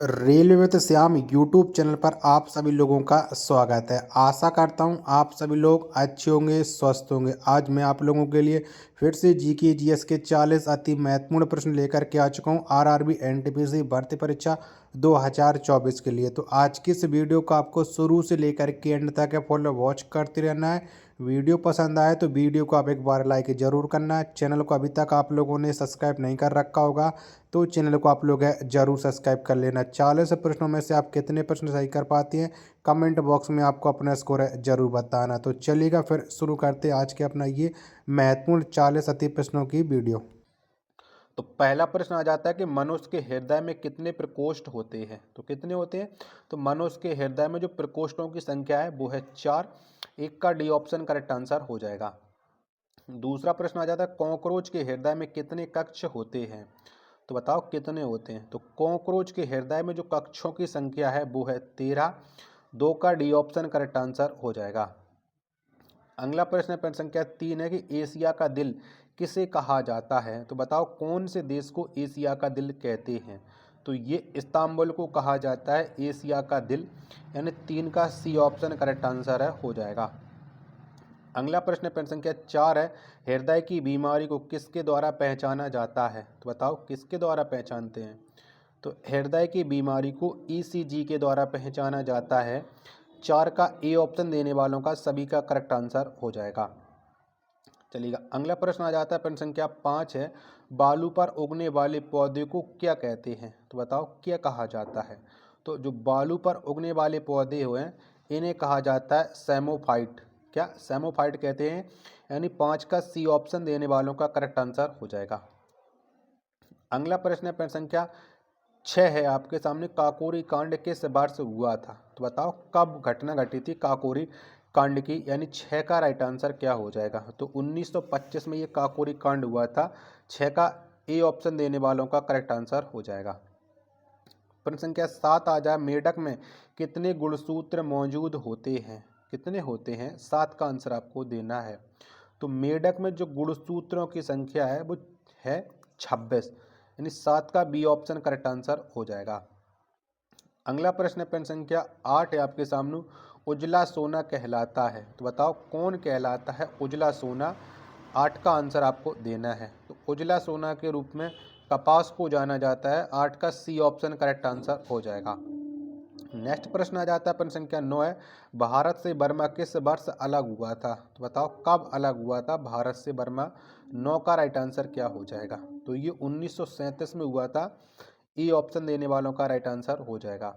Railway में तो Shyam YouTube channel पर आप सभी लोगों का स्वागत है। आशा करता हूँ आप सभी लोग अच्छे होंगे, स्वस्थ होंगे। आज मैं आप लोगों के लिए फिर से जीके जीएस के 40 अति महत्वपूर्ण प्रश्न लेकर के आ चुका हूँ आरआरबी एनटीपीसी भर्ती परीक्षा 2024 के लिए। तो आज की इस वीडियो को आपको शुरू से लेकर के एंड तक फॉलो वॉच करते रहना है। वीडियो पसंद आए तो वीडियो को आप एक बार लाइक जरूर करना है। चैनल को अभी तक आप लोगों ने सब्सक्राइब नहीं कर रखा होगा तो चैनल को आप लोग जरूर सब्सक्राइब कर लेना। 40 प्रश्नों में से आप कितने प्रश्न सही कर पाती हैं कमेंट बॉक्स में आपको अपना स्कोर जरूर बताना। तो चलिएगा फिर शुरू करते हैं आज के अपना ये महत्वपूर्ण 40 अति प्रश्नों की वीडियो। तो पहला प्रश्न आ जाता है कि मनुष्य के हृदय में कितने प्रकोष्ठ होते हैं। तो कितने होते हैं? तो मनुष्य के हृदय में जो प्रकोष्ठों की संख्या है वो है 4। एक का डी ऑप्शन करेक्ट आंसर हो जाएगा। दूसरा प्रश्न आ जाता है कॉकरोच के हृदय में कितने कक्ष होते हैं। तो बताओ कितने होते हैं। तो कॉकरोच के हृदय में जो कक्षों की संख्या है वो है 13। 2 का डी ऑप्शन करेक्ट आंसर हो जाएगा। अगला प्रश्न प्रश्न संख्या 3 है कि एशिया का दिल किसे कहा जाता है। तो बताओ कौन से देश को एशिया का दिल कहते हैं। तो ये इस्तांबुल को कहा जाता है एशिया का दिल, यानी 3 का सी ऑप्शन करेक्ट आंसर है हो जाएगा। अगला प्रश्न प्रश्न संख्या 4 है हृदय की बीमारी को किसके द्वारा पहचाना जाता है। तो बताओ किसके द्वारा पहचानते हैं। तो हृदय की बीमारी को ईसीजी के द्वारा पहचाना जाता है। 4 का ए ऑप्शन देने वालों का सभी का करेक्ट आंसर हो जाएगा। चलिएगा अगला प्रश्न आ जाता है प्रश्न संख्या 5 है बालू पर उगने वाले पौधे को क्या कहते हैं। तो बताओ क्या कहा जाता है। तो जो बालू पर उगने वाले पौधे हुए इन्हें कहा जाता है सेमोफाइट। क्या सेमोफाइट कहते हैं, यानी 5 का सी ऑप्शन देने वालों का करेक्ट आंसर हो जाएगा। अगला प्रश्न है प्रश्न संख्या 6 है आपके सामने काकोरी कांड किस वर्ष हुआ था। तो बताओ कब घटना घटी थी काकोरी कांड की, यानी 6 का राइट आंसर क्या हो जाएगा। तो 1925 में ये काकोरी कांड हुआ था। 6 का ए ऑप्शन देने वालों का करेक्ट आंसर हो जाएगा। प्रश्न संख्या 7 आ जाए मेढक में कितने गुणसूत्र मौजूद होते हैं। कितने होते हैं, 7 का आंसर आपको देना है। तो मेढक में जो गुणसूत्रों की संख्या है वो है 26, यानी 7 का बी ऑप्शन करेक्ट आंसर हो जाएगा। अगला प्रश्न है प्रश्न संख्या 8 है आपके सामने उजला सोना कहलाता है। तो बताओ कौन कहलाता है उजला सोना। 8 का आंसर आपको देना है। तो उजला सोना के रूप में कपास को जाना जाता है। 8 का सी ऑप्शन करेक्ट आंसर हो जाएगा। नेक्स्ट प्रश्न आ जाता है प्रश्न संख्या 9 है भारत से बर्मा किस वर्ष अलग हुआ था। तो बताओ कब अलग हुआ था भारत से बर्मा। 9 का राइट आंसर क्या हो जाएगा। तो ये 1937 में हुआ था। ई ऑप्शन देने वालों का राइट आंसर हो जाएगा।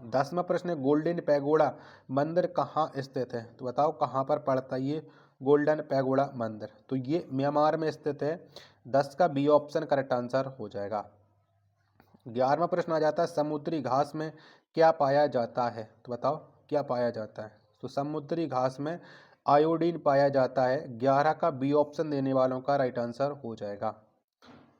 10वां प्रश्न है गोल्डन पैगोडा मंदिर कहाँ स्थित है। तो बताओ कहाँ पर पड़ता है ये गोल्डन पैगोडा मंदिर। तो ये म्यांमार में स्थित है। 10 का बी ऑप्शन करेक्ट आंसर हो जाएगा। 11वां प्रश्न आ जाता है समुद्री घास में क्या पाया जाता है। तो बताओ क्या पाया जाता है। तो समुद्री घास में आयोडीन पाया जाता है। 11 का बी ऑप्शन देने वालों का राइट आंसर हो जाएगा।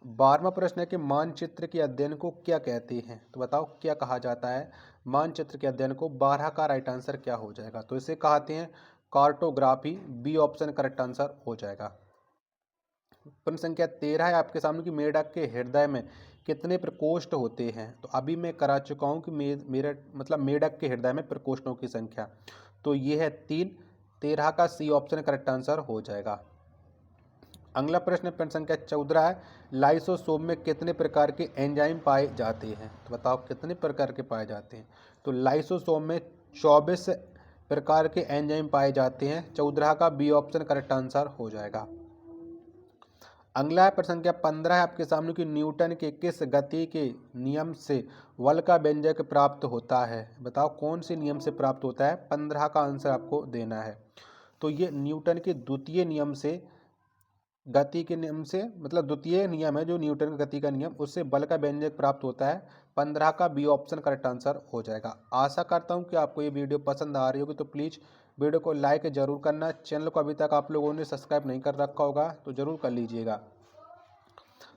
12वां प्रश्न है कि मानचित्र के अध्ययन को क्या कहते हैं। तो बताओ क्या कहा जाता है मानचित्र के अध्ययन को। 12 का राइट आंसर क्या हो जाएगा। तो इसे कहते हैं cartography. B option correct answer हो जाएगा। प्रश्न संख्या 13 है आपके सामने कि मेढक के हृदय में कितने प्रकोष्ठ होते हैं। तो अभी मैं करा चुका हूँ कि मेरा मतलब मेढक के हृदय में प्रकोष्ठों की संख्या तो ये है 3। 13 का सी ऑप्शन करेक्ट आंसर हो जाएगा। अगला प्रश्न प्रश्न संख्या 14 है लाइसोसोम में कितने प्रकार के एंजाइम पाए जाते हैं। तो बताओ कितने प्रकार के पाए जाते हैं। तो लाइसोसोम में 24 प्रकार के एंजाइम पाए जाते हैं। 14 का बी ऑप्शन करेक्ट आंसर हो जाएगा। अगला है प्रश्न संख्या 15 है आपके सामने कि न्यूटन के किस गति के नियम से बल का व्यंजक प्राप्त होता है। बताओ कौन से नियम से प्राप्त होता है। 15 का आंसर आपको देना है। तो ये न्यूटन के द्वितीय नियम से गति के नियम से मतलब द्वितीय नियम है जो न्यूटन का गति का नियम उससे बल का व्यंजक प्राप्त होता है। 15 का बी ऑप्शन करेक्ट आंसर हो जाएगा। आशा करता हूँ कि आपको ये वीडियो पसंद आ रही होगी। तो प्लीज़ वीडियो को लाइक जरूर करना। चैनल को अभी तक आप लोगों ने सब्सक्राइब नहीं कर रखा होगा तो जरूर कर लीजिएगा।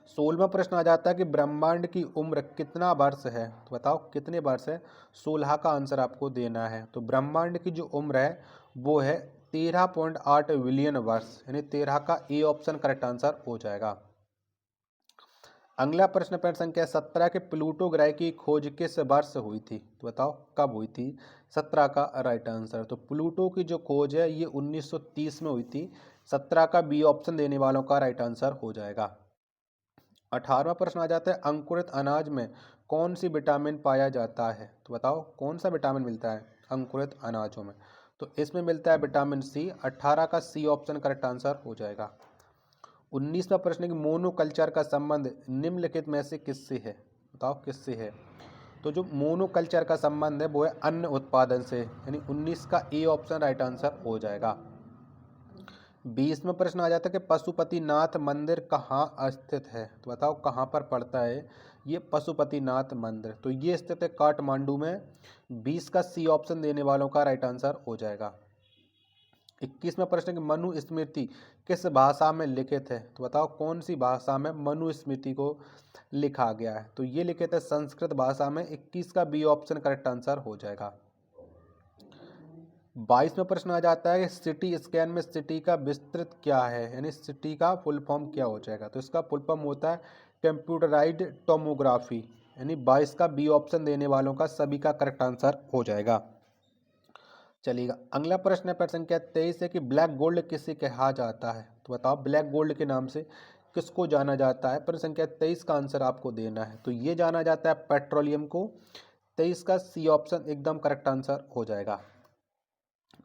16वां प्रश्न आ जाता है कि ब्रह्मांड की उम्र कितना वर्ष है। तो बताओ कितने वर्ष है। 16 का आंसर आपको देना है। तो ब्रह्मांड की जो उम्र है वो है 13.8 बिलियन वर्ष, यानी 13 का ए ऑप्शन करेक्ट आंसर हो जाएगा। अगला प्रश्न प्रश्न संख्या 17 के प्लूटो ग्रह की खोज किस वर्ष हुई थी, तो बताओ कब हुई थी। 17 का राइट आंसर। तो प्लूटो की जो खोज है ये 1930 में हुई थी। 17 का बी ऑप्शन देने वालों का राइट आंसर हो जाएगा। 18वां प्रश्न आ जाता है अंकुरित अनाज में कौन सी विटामिन पाया जाता है, तो बताओ कौन सा विटामिन मिलता है अंकुरित अनाजों में। तो इसमें मिलता है विटामिन सी। 18 का सी ऑप्शन करेक्ट आंसर हो जाएगा। 19वां प्रश्न है कि मोनोकल्चर का संबंध निम्नलिखित में से किससे है, बताओ किससे है। तो जो मोनोकल्चर का संबंध है वो है अन्न उत्पादन से, यानी 19 का ए ऑप्शन राइट आंसर हो जाएगा। 20वां प्रश्न आ जाता है कि पशुपतिनाथ मंदिर कहाँ स्थित है, तो बताओ कहाँ पर पड़ता है ये पशुपतिनाथ मंदिर। तो ये स्थित है काठमांडू में। 20 का सी ऑप्शन देने वालों का राइट आंसर हो जाएगा। 21वां प्रश्न कि मनुस्मृति किस भाषा में लिखित है, तो बताओ कौन सी भाषा में मनुस्मृति को लिखा गया है। तो ये लिखित है संस्कृत भाषा में। 21 का बी ऑप्शन करेक्ट आंसर हो जाएगा। 22वां प्रश्न आ जाता है कि सिटी स्कैन में सिटी का विस्तृत क्या है, यानी सिटी का फुल फॉर्म क्या हो जाएगा। तो इसका फुल फॉर्म होता है कंप्यूटराइज्ड टोमोग्राफी, यानी 22 का बी ऑप्शन देने वालों का सभी का करेक्ट आंसर हो जाएगा। चलिएगा अगला प्रश्न है प्रश्न संख्या 23 है कि ब्लैक गोल्ड किसे कहा जाता है, तो बताओ ब्लैक गोल्ड के नाम से किसको जाना जाता है। प्रश्न संख्या 23 का आंसर आपको देना है। तो ये जाना जाता है पेट्रोलियम को। 23 का सी ऑप्शन एकदम करेक्ट आंसर हो जाएगा।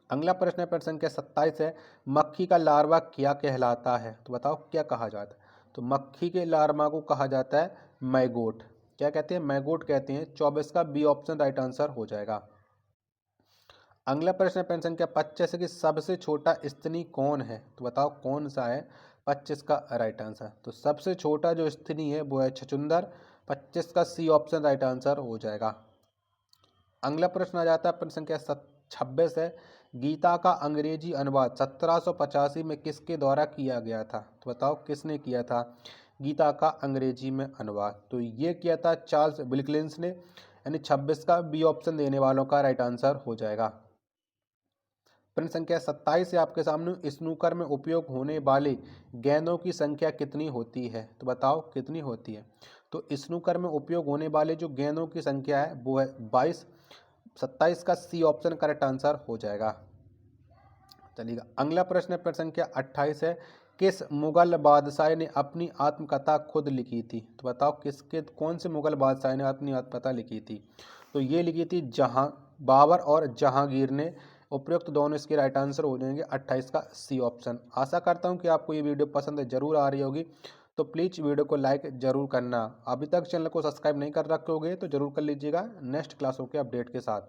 अगला प्रश्न है प्रश्न संख्या 27 है मक्खी का लार्वा क्या कहलाता है, तो बताओ क्या कहा जाता है। तो मक्खी के लार्वा को कहा जाता है मैगोट। क्या कहते हैं, मैगोट कहते हैं। 24 का बी ऑप्शन राइट आंसर हो जाएगा। अगला प्रश्न है प्रश्न संख्या 25 कि सबसे छोटा स्तनी कौन है, तो बताओ कौन सा है। 25 का राइट आंसर। तो सबसे छोटा जो स्तनी है वो है छछूंदर। 25 का सी ऑप्शन राइट आंसर हो जाएगा। अगला प्रश्न आ जाता है प्रश्न संख्या 26 है गीता का अंग्रेजी अनुवाद 1785 में किसके द्वारा किया गया था, तो बताओ किसने किया था गीता का अंग्रेजी में अनुवाद। तो ये किया था चार्ल्स विल्किंस ने, यानी 26 का बी ऑप्शन देने वालों का राइट आंसर हो जाएगा। प्रश्न संख्या 27 से आपके सामने स्नूकर में उपयोग होने वाले गेंदों की संख्या कितनी होती है, तो बताओ कितनी होती है। तो स्नूकर में उपयोग होने वाले जो गेंदों की संख्या है वो है 22। 27 का सी ऑप्शन करेक्ट आंसर हो जाएगा। चलिएगा अगला प्रश्न है प्रश्न संख्या 28 है किस मुगल बादशाह ने अपनी आत्मकथा खुद लिखी थी, तो बताओ किसके कौन से मुगल बादशाह ने अपनी आत्मकथा लिखी थी। तो ये लिखी थी जहां बाबर और जहांगीर ने। उपयुक्त दोनों इसके राइट आंसर हो जाएंगे। 28 का सी ऑप्शन। आशा करता हूं कि आपको ये वीडियो पसंद जरूर आ रही होगी। तो प्लीज़ वीडियो को लाइक जरूर करना। अभी तक चैनल को सब्सक्राइब नहीं कर रखे होगे तो जरूर कर लीजिएगा नेक्स्ट क्लासों के अपडेट के साथ।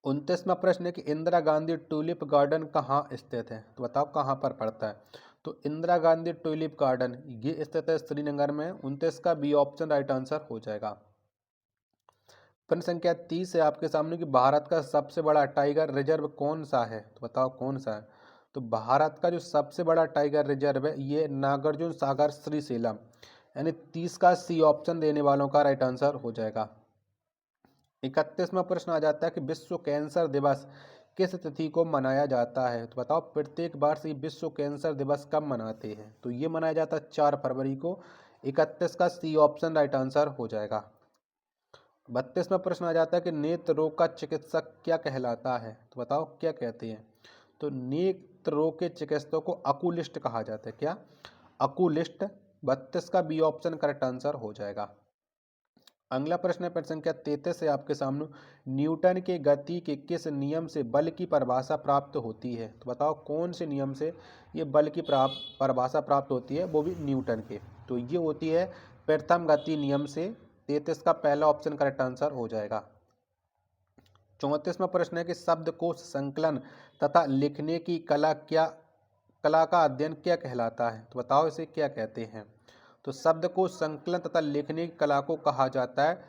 29वां प्रश्न है कि इंदिरा गांधी ट्यूलिप गार्डन कहाँ स्थित है, तो बताओ कहाँ पर पड़ता है। तो इंदिरा गांधी ट्यूलिप गार्डन ये स्थित है श्रीनगर में। 29 का बी ऑप्शन राइट आंसर हो जाएगा। प्रश्न संख्या 30 है आपके सामने कि भारत का सबसे बड़ा टाइगर रिजर्व कौन सा है, तो बताओ कौन सा है। तो भारत का जो सबसे बड़ा टाइगर रिजर्व है ये नागार्जुन सागर श्रीशैलम, यानी 30 का सी ऑप्शन देने वालों का राइट आंसर हो जाएगा। 31वां प्रश्न आ जाता है कि विश्व कैंसर दिवस किस तिथि को मनाया जाता है, तो बताओ प्रत्येक वर्ष ये विश्व कैंसर दिवस कब मनाते हैं। तो ये मनाया जाता है 4 फरवरी को। 31 का सी ऑप्शन राइट आंसर हो जाएगा। 32वां प्रश्न आ जाता है कि नेत्र रोग का चिकित्सक क्या कहलाता है, तो बताओ क्या कहते हैं। तो नेत्र रोग के चिकित्सक को अकुलिस्ट कहा जाता है। क्या, अकुलिस्ट। 32 का बी ऑप्शन करेक्ट आंसर हो जाएगा। अगला प्रश्न है प्रश्न संख्या 33 है आपके सामने न्यूटन के गति के किस नियम से बल की परिभाषा प्राप्त होती है, तो बताओ कौन से नियम से ये बल की परिभाषा प्राप्त होती है, वो भी न्यूटन के। तो ये होती है प्रथम गति नियम से। 33 का पहला ऑप्शन करेक्ट आंसर हो जाएगा। 34वां प्रश्न है कि शब्दकोश संकलन तथा लिखने की कला का अध्ययन क्या कहलाता है, तो बताओ इसे क्या कहते हैं। तो शब्दकोश संकलन तथा लिखने की कला को कहा जाता है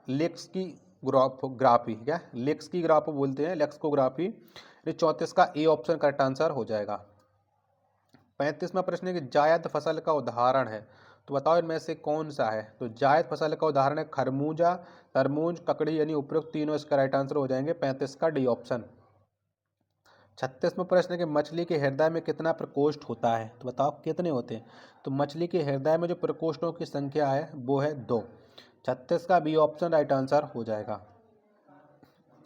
लेक्सिकोग्राफी। क्या, लेक्सिकोग्राफी बोलते हैं, लेक्सिकोग्राफी। 34 का ए ऑप्शन करेक्ट आंसर हो जाएगा। 35वां प्रश्न है कि जायद फसल का उदाहरण है, तो बताओ इनमें से कौन सा है। तो जायद फसल का उदाहरण है खरबूजा, तरबूज, ककड़ी, यानी उपरोक्त तीनों इसका राइट आंसर हो जाएंगे। 35 का डी ऑप्शन। 36वां प्रश्न है कि मछली के हृदय में कितना प्रकोष्ठ होता है, तो बताओ कितने होते हैं। तो मछली के हृदय में जो प्रकोष्ठों की संख्या है वो है 2। 36 का बी ऑप्शन राइट आंसर हो जाएगा।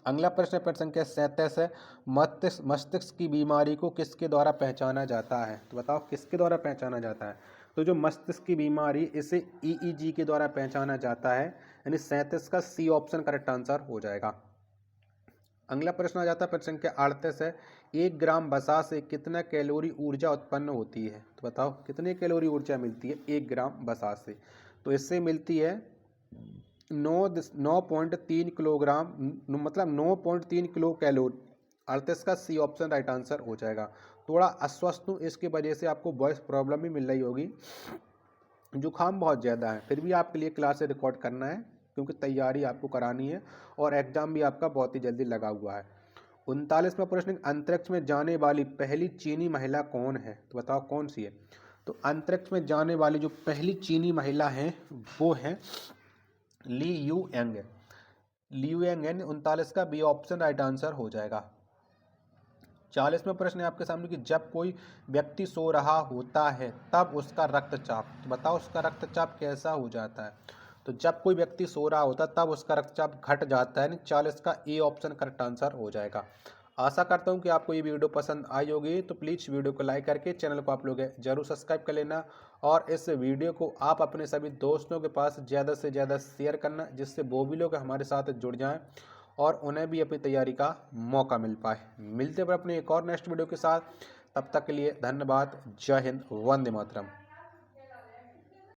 अगला प्रश्न प्रश्न संख्या 37 है, मस्तिष्क की बीमारी को किसके द्वारा पहचाना जाता है, तो बताओ किसके द्वारा पहचाना जाता है। तो जो मस्तिष्क की बीमारी इसे ईईजी के द्वारा पहचाना जाता है, यानी 37 का सी ऑप्शन करेक्ट आंसर हो जाएगा। अगला प्रश्न आ जाता है प्रश्न संख्या 38 है, 1 ग्राम वसा से कितना कैलोरी ऊर्जा उत्पन्न होती है, तो बताओ कितने कैलोरी ऊर्जा मिलती है 1 ग्राम वसा से। तो इससे मिलती है 9.3 किलोग्राम, मतलब 9.3 किलो कैलोरी। 38 का सी ऑप्शन राइट आंसर हो जाएगा। थोड़ा अस्वस्थ हूँ, इसकी वजह से आपको वॉइस प्रॉब्लम भी मिल रही होगी, जुकाम बहुत ज़्यादा है, फिर भी आपके लिए क्लास से रिकॉर्ड करना है क्योंकि तैयारी आपको करानी है और एग्जाम भी आपका बहुत ही जल्दी लगा हुआ है। 39वां प्रश्न, अंतरिक्ष में जाने वाली पहली चीनी महिला कौन है, तो बताओ कौन सी है। तो अंतरिक्ष में जाने वाली जो पहली चीनी महिला है वो है ली यू एंग। ली यू एंग है। 39 का बी ऑप्शन राइट आंसर हो जाएगा। 40वां प्रश्न है आपके सामने कि जब कोई व्यक्ति सो रहा होता है तब उसका रक्तचाप, तो बताओ उसका रक्तचाप कैसा हो जाता है। तो जब कोई व्यक्ति सो रहा होता है तब उसका रक्तचाप घट जाता है, 40 का ए ऑप्शन करेक्ट आंसर हो जाएगा। आशा करता हूं कि आपको ये वीडियो पसंद आई होगी, तो प्लीज़ वीडियो को लाइक करके चैनल को आप लोग जरूर सब्सक्राइब कर लेना और इस वीडियो को आप अपने सभी दोस्तों के पास ज़्यादा से ज़्यादा शेयर करना, जिससे वो भी लोग हमारे साथ जुड़ जाएं और उन्हें भी अपनी तैयारी का मौका मिल पाए। मिलते हैं अपने एक और नेक्स्ट वीडियो के साथ, तब तक के लिए धन्यवाद। जय हिंद, वंदे मातरम।